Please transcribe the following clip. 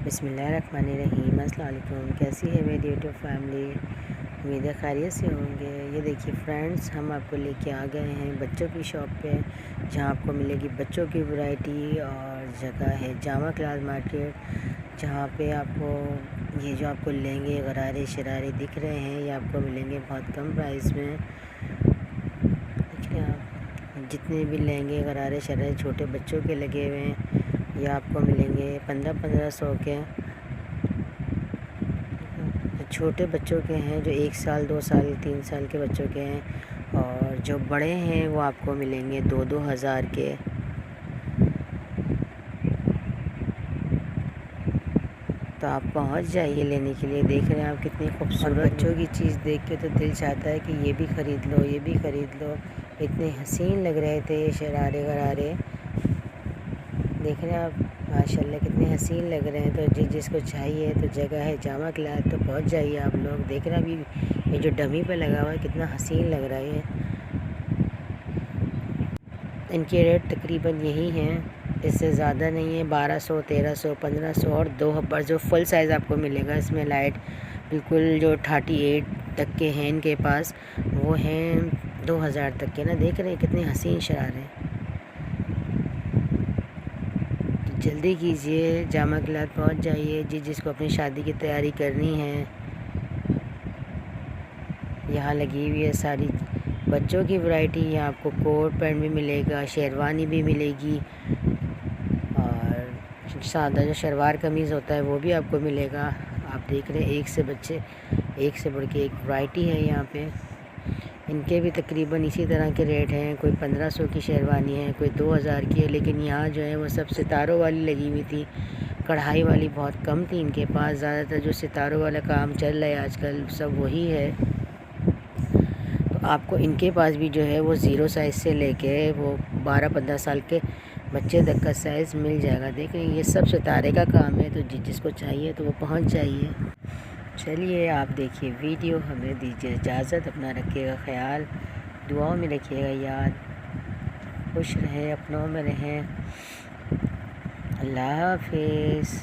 बिस्मिल्लाहिर्रहमानिर्रहीम। अस्सलाम वालेकुम। कैसी है मेरी यूट्यूब फैमिली? उम्मीद है खैरियत से होंगे। ये देखिए फ्रेंड्स, हम आपको लेके आ गए हैं बच्चों की शॉप पे, जहाँ आपको मिलेगी बच्चों की वैरायटी। और जगह है जामा क्लॉथ मार्केट, जहाँ पे आपको ये जो आपको लहंगे गरारे शरारे दिख रहे हैं, ये आपको मिलेंगे बहुत कम प्राइस में। देखिए आप, जितने भी लहंगे गरारे शरारे छोटे बच्चों के लगे हुए हैं, ये आपको मिलेंगे 1500 के। छोटे बच्चों के हैं जो 1 साल 2 साल 3 साल के बच्चों के हैं, और जो बड़े हैं वो आपको मिलेंगे 2-2 हज़ार के। तो आप पहुंच जाइए लेने के लिए। देख रहे हैं आप कितनी खूबसूरत बच्चों की चीज़ देख के तो दिल चाहता है कि ये भी ख़रीद लो, ये भी ख़रीद लो। इतने हसीन लग रहे थे ये शरारे गरारे। देख रहे हैं आप, माशाल्लाह कितने हसीन लग रहे हैं। तो जिसको चाहिए तो जगह है जामा क्लॉथ, तो पहुंच जाइए आप लोग। देख रहे हैं अभी ये जो डमी पे लगा हुआ है कितना हसीन लग रहा है। इनके रेट तकरीबन यही हैं, इससे ज़्यादा नहीं है। 1200 1300 1500 और 2 पर जो फुल साइज़ आपको मिलेगा इसमें लाइट बिल्कुल जो 38 तक के हैं इनके पास, वो हैं 2000 तक के ना। देख रहे हैं कितने हसीन शरारे हैं। जल्दी कीजिए, जामा क्लॉथ पहुंच जाइए। जिसको अपनी शादी की तैयारी करनी है, यहाँ लगी हुई है सारी बच्चों की वैरायटी। यहाँ आपको कोट पैंट भी मिलेगा, शेरवानी भी मिलेगी, और सादा जो शलवार कमीज़ होता है वो भी आपको मिलेगा। आप देख रहे हैं एक से बढ़ के एक वैरायटी है यहाँ पे। इनके भी तकरीबन इसी तरह के रेट हैं। कोई 1500 की शेरवानी है, कोई 2000 की है, लेकिन यहाँ जो है वो सब सितारों वाली लगी हुई थी। कढ़ाई वाली बहुत कम थी इनके पास। ज़्यादातर जो सितारों वाला काम चल रहा है आजकल सब वही है। तो आपको इनके पास भी जो है वो 0 साइज़ से लेके वो 12-15 साल के बच्चे तक का साइज़ मिल जाएगा। देखें ये सब सितारे का काम है। तो जिसको चाहिए तो वो पहुँच जाइए। चलिए आप देखिए वीडियो, हमें दीजिए इजाज़त। अपना रखिएगा ख्याल, दुआओं में रखिएगा याद। खुश रहें, अपनों में रहें। अल्लाह हाफिज़।